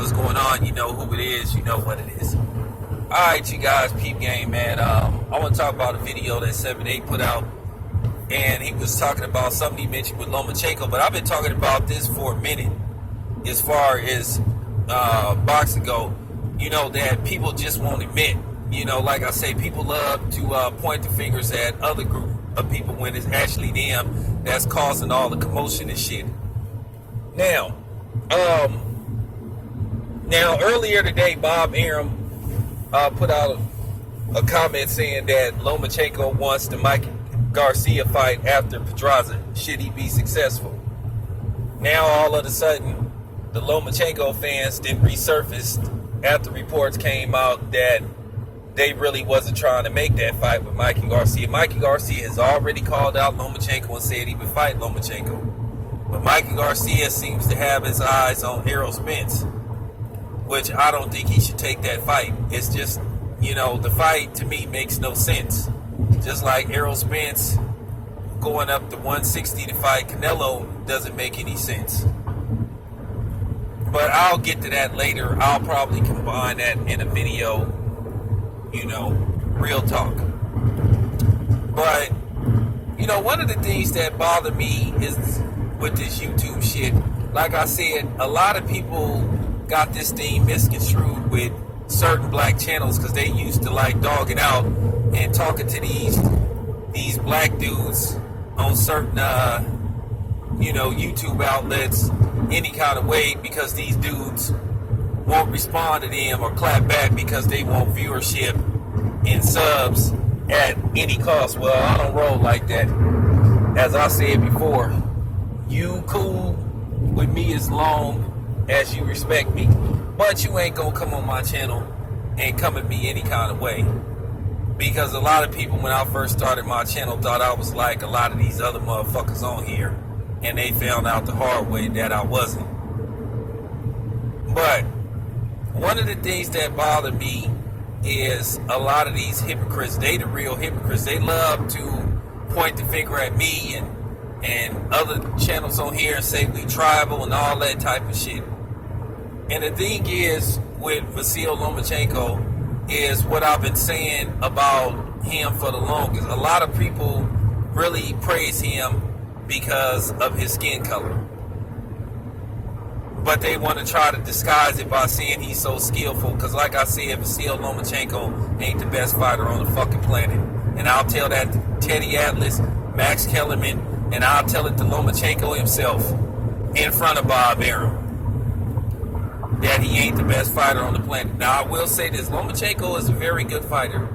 what's going on. You know who it is. You know what it is. Alright, you guys, peep game, man. I want to talk about a video that 7-8 put out. And he was talking about something he mentioned with Lomachenko. But I've been talking about this for a minute. As far as boxing go, you know, that people just won't admit. You know, like I say, people love to point the fingers at other group of people when it's actually them that's causing all the commotion and shit. Now, earlier today, Bob Arum put out a comment saying that Lomachenko wants the Mike Garcia fight after Pedraza. Should he be successful? Now, all of a sudden, the Lomachenko fans then resurfaced after reports came out that they really wasn't trying to make that fight with Mikey Garcia. Mikey Garcia has already called out Lomachenko and said he would fight Lomachenko. But Mikey Garcia seems to have his eyes on Errol Spence, which I don't think he should take that fight. It's just, you know, the fight to me makes no sense. Just like Errol Spence going up to 160 to fight Canelo doesn't make any sense. But I'll get to that later. I'll probably combine that in a video, you know, real talk. But, you know, one of the things that bother me is with this YouTube shit, like I said, a lot of people got this thing misconstrued with certain black channels because they used to like dogging out and talking to these black dudes on certain you know, YouTube outlets any kind of way because these dudes won't respond to them or clap back because they want viewership and subs at any cost. Well, I don't roll like that. As I said before, you cool with me as long as you respect me, but you ain't gonna come on my channel and come at me any kind of way, because a lot of people when I first started my channel thought I was like a lot of these other motherfuckers on here, and they found out the hard way that I wasn't. But one of the things that bother me is a lot of these hypocrites, they the real hypocrites. They love to point the finger at me and other channels on here and say we tribal and all that type of shit. And the thing is with Vasyl Lomachenko is what I've been saying about him for the longest. A lot of people really praise him because of his skin color, but they want to try to disguise it by saying he's so skillful. Because like I said, Vasyl Lomachenko ain't the best fighter on the fucking planet. And I'll tell that to Teddy Atlas, Max Kellerman, and I'll tell it to Lomachenko himself in front of Bob Arum, that he ain't the best fighter on the planet. Now I will say this, Lomachenko is a very good fighter.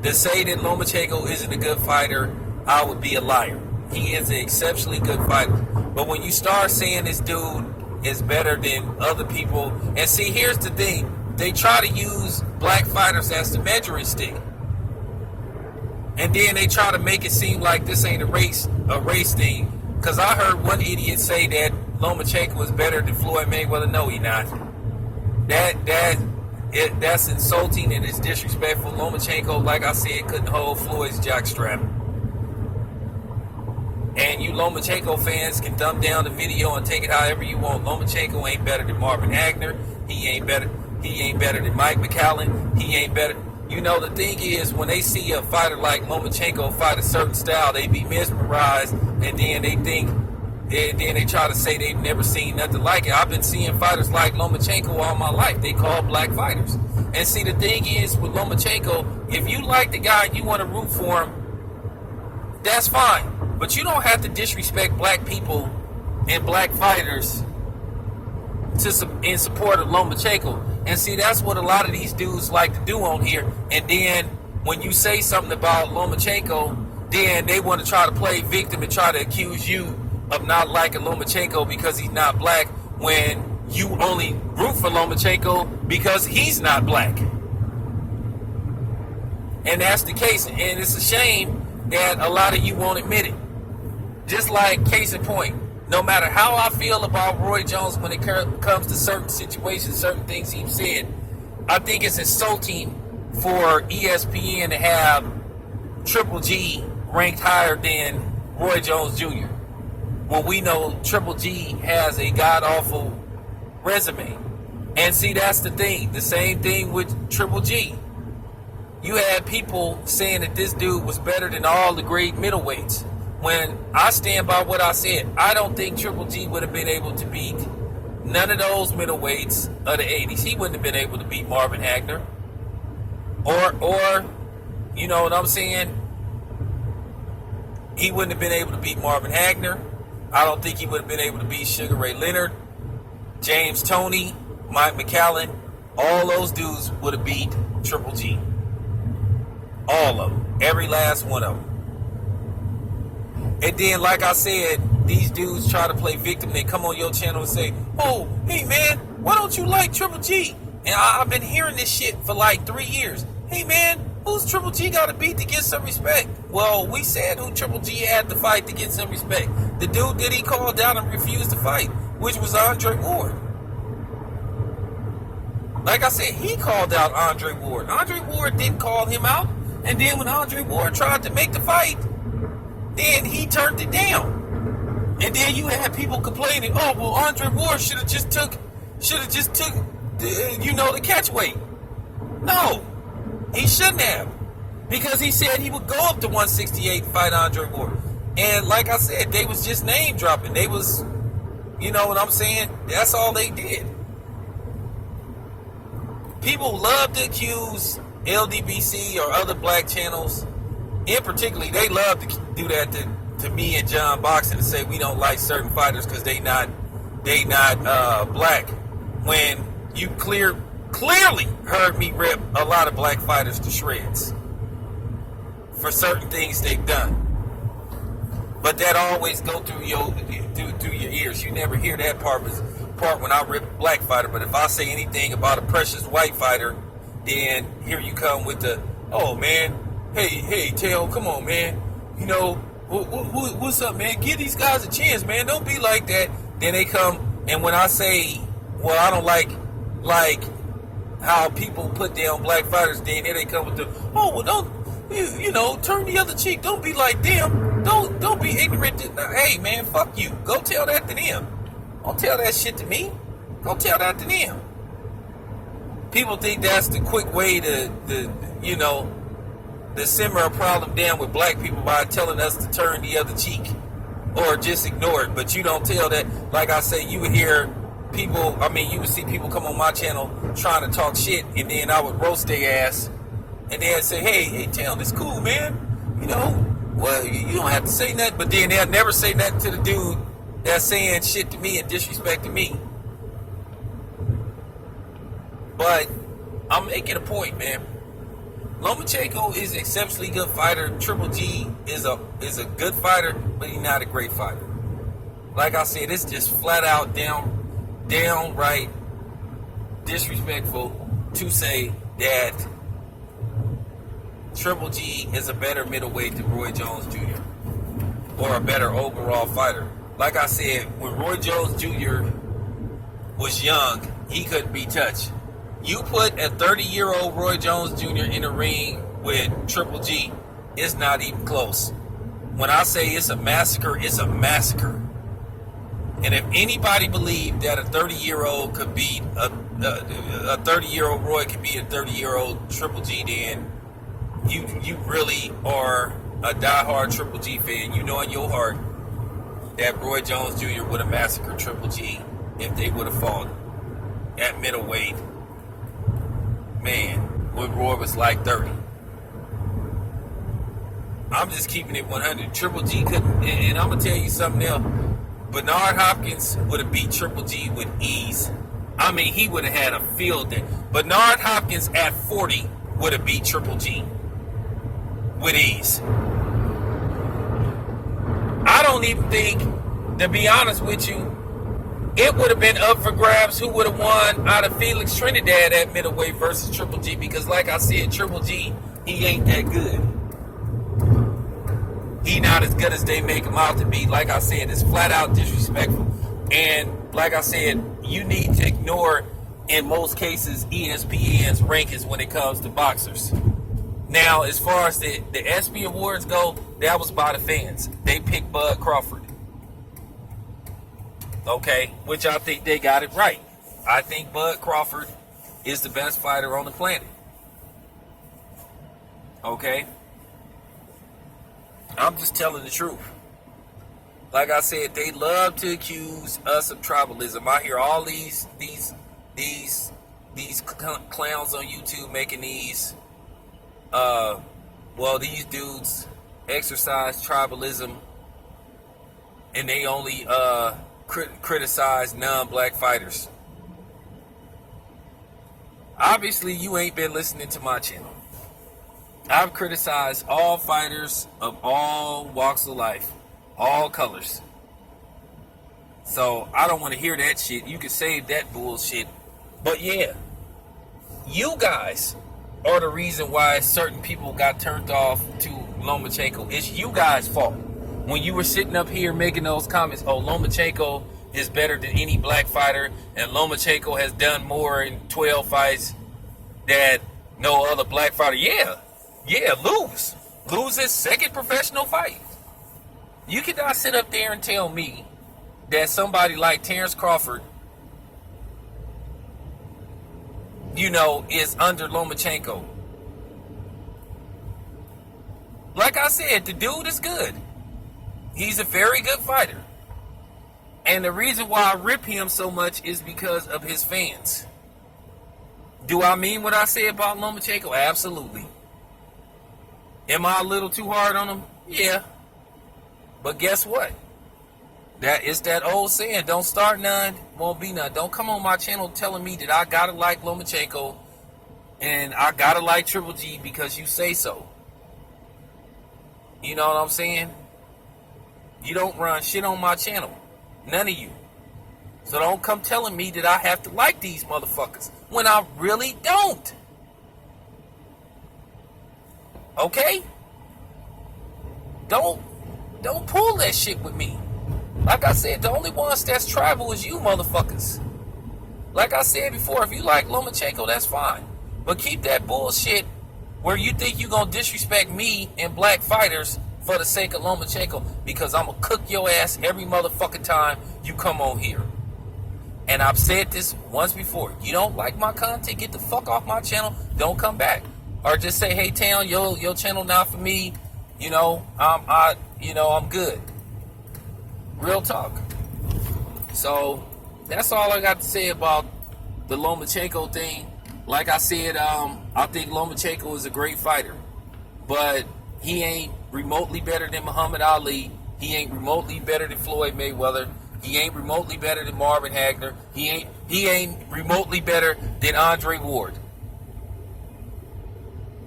To say that Lomachenko isn't a good fighter, I would be a liar. He is an exceptionally good fighter. But when you start saying this dude is better than other people, and see, here's the thing, they try to use black fighters as the measuring stick, and then they try to make it seem like this ain't a race thing. Because I heard one idiot say that Lomachenko is better than Floyd Mayweather. No, he not. That's insulting and it's disrespectful. Lomachenko, like I said, couldn't hold Floyd's jockstrap. And you Lomachenko fans can dumb down the video and take it however you want. Lomachenko ain't better than Marvin Hagner. He ain't better than Mike McCallum. He ain't better. You know, the thing is, when they see a fighter like Lomachenko fight a certain style, they be mesmerized, and then they think, and then they try to say they've never seen nothing like it. I've been seeing fighters like Lomachenko all my life. They call black fighters. And see, the thing is, with Lomachenko, if you like the guy, you want to root for him, that's fine. But you don't have to disrespect black people and black fighters in support of Lomachenko. And see, that's what a lot of these dudes like to do on here. And then when you say something about Lomachenko, then they want to try to play victim and try to accuse you of not liking Lomachenko because he's not black, when you only root for Lomachenko because he's not black. And that's the case. And it's a shame that a lot of you won't admit it. Just like case in point, no matter how I feel about Roy Jones when it comes to certain situations, certain things he's said, I think it's insulting for ESPN to have Triple G ranked higher than Roy Jones Jr. When we know Triple G has a god-awful resume. And see, that's the thing. The same thing with Triple G. You had people saying that this dude was better than all the great middleweights. When I stand by what I said, I don't think Triple G would have been able to beat none of those middleweights of the 80s. He wouldn't have been able to beat Marvin Hagler. Or, you know what I'm saying? He wouldn't have been able to beat Marvin Hagler. I don't think he would have been able to beat Sugar Ray Leonard, James Toney, Mike McCallum. All those dudes would have beat Triple G. All of them. Every last one of them. And then, like I said, these dudes try to play victim. They come on your channel and say, oh, hey, man, why don't you like Triple G? And I've been hearing this shit for like 3 years. Hey, man, who's Triple G got to beat to get some respect? Well, we said who Triple G had to fight to get some respect. The dude that he called down and refused to fight, which was Andre Ward. Like I said, he called out Andre Ward. Andre Ward didn't call him out. And then when Andre Ward tried to make the fight, then he turned it down. And then you had people complaining, oh, well, Andre Ward should have just took, the catch weight. No, he shouldn't have. Because he said he would go up to 168 and fight Andre Ward. And like I said, they was just name dropping. They was, you know what I'm saying? That's all they did. People love to accuse LDBC or other black channels, in particular, they love to do that to me and John Boxing and say we don't like certain fighters because they not black. When you clearly heard me rip a lot of black fighters to shreds for certain things they've done, but that always go through your ears. You never hear that part when I rip a black fighter. But if I say anything about a precious white fighter, then here you come with the, oh man, hey, Tail, come on, man. You know, what's up, man? Give these guys a chance, man. Don't be like that. Then they come, and when I say, well, I don't like how people put down black fighters, then here they come with the, oh, well, don't, you know, turn the other cheek. Don't be like them. Don't be ignorant. Hey, man, fuck you. Go tell that to them. Don't tell that shit to me. Go tell that to them. People think that's the quick way to simmer a problem down with black people by telling us to turn the other cheek or just ignore it. But you don't tell that. Like I say, you would hear people, you would see people come on my channel trying to talk shit, and then I would roast their ass, and they'd say, hey, tell them it's cool, man. You know, well, you don't have to say nothing. But then they'll never say nothing to the dude that's saying shit to me and disrespecting me. But I'm making a point, man. Lomachenko is an exceptionally good fighter. Triple G is a good fighter, but he's not a great fighter. Like I said, it's just flat out downright disrespectful to say that Triple G is a better middleweight than Roy Jones Jr. or a better overall fighter. Like I said, when Roy Jones Jr. was young, he couldn't be touched. You put a 30-year-old Roy Jones Jr. in a ring with Triple G, it's not even close. When I say it's a massacre, it's a massacre. And if anybody believed that a 30-year-old could beat a 30-year-old Roy could beat a 30-year-old Triple G, then you really are a diehard Triple G fan. You know in your heart that Roy Jones Jr. would have massacred Triple G if they would have fought at middleweight. Man, when Roy was like 30. I'm just keeping it 100. Triple G couldn't, and I'm going to tell you something else. Bernard Hopkins would have beat Triple G with ease. He would have had a field day. Bernard Hopkins at 40 would have beat Triple G with ease. I don't even think, to be honest with you, it would have been up for grabs who would have won out of Felix Trinidad at middleweight versus Triple G, because like I said, Triple G, he ain't that good. He not as good as they make him out to be. Like I said, it's flat out disrespectful. And like I said, you need to ignore, in most cases, ESPN's rankings when it comes to boxers. Now, as far as the ESPY Awards go, that was by the fans. They picked Bud Crawford. Okay, which I think they got it right. I think Bud Crawford is the best fighter on the planet. Okay? I'm just telling the truth. Like I said, they love to accuse us of tribalism. I hear all these clowns on YouTube making these these dudes exercise tribalism, and they only criticize non-black fighters. Obviously, you ain't been listening to my channel. I've criticized all fighters of all walks of life, all colors. So I don't want to hear that shit. You can save that bullshit. But yeah, you guys are the reason why certain people got turned off to Lomachenko. It's you guys' fault. When you were sitting up here making those comments, oh, Lomachenko is better than any black fighter, and Lomachenko has done more in 12 fights than no other black fighter. Yeah, lose his second professional fight. You cannot sit up there and tell me that somebody like Terrence Crawford, is under Lomachenko. Like I said, the dude is good. He's a very good fighter. And the reason why I rip him so much is because of his fans. Do I mean what I say about Lomachenko? Absolutely. Am I a little too hard on him? Yeah. But guess what? It's that old saying, don't start none, won't be none. Don't come on my channel telling me that I gotta like Lomachenko and I gotta like Triple G because you say so. You know what I'm saying? You don't run shit on my channel. None of you. So don't come telling me that I have to like these motherfuckers when I really don't. Okay? Don't pull that shit with me. Like I said, the only ones that's tribal is you motherfuckers. Like I said before, if you like Lomachenko, that's fine. But keep that bullshit where you think you're going to disrespect me and black fighters for the sake of Lomachenko, because I'm going to cook your ass every motherfucking time you come on here. And I've said this once before. You don't like my content, get the fuck off my channel. Don't come back. Or just say, hey, Town, your channel not for me. I'm good. Real talk. So that's all I got to say about the Lomachenko thing. Like I said, I think Lomachenko is a great fighter, but he ain't remotely better than Muhammad Ali. He ain't remotely better than Floyd Mayweather. He ain't remotely better than Marvin Hagler. He ain't remotely better than Andre Ward.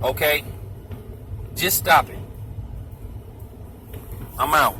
Okay? Just stop it. I'm out.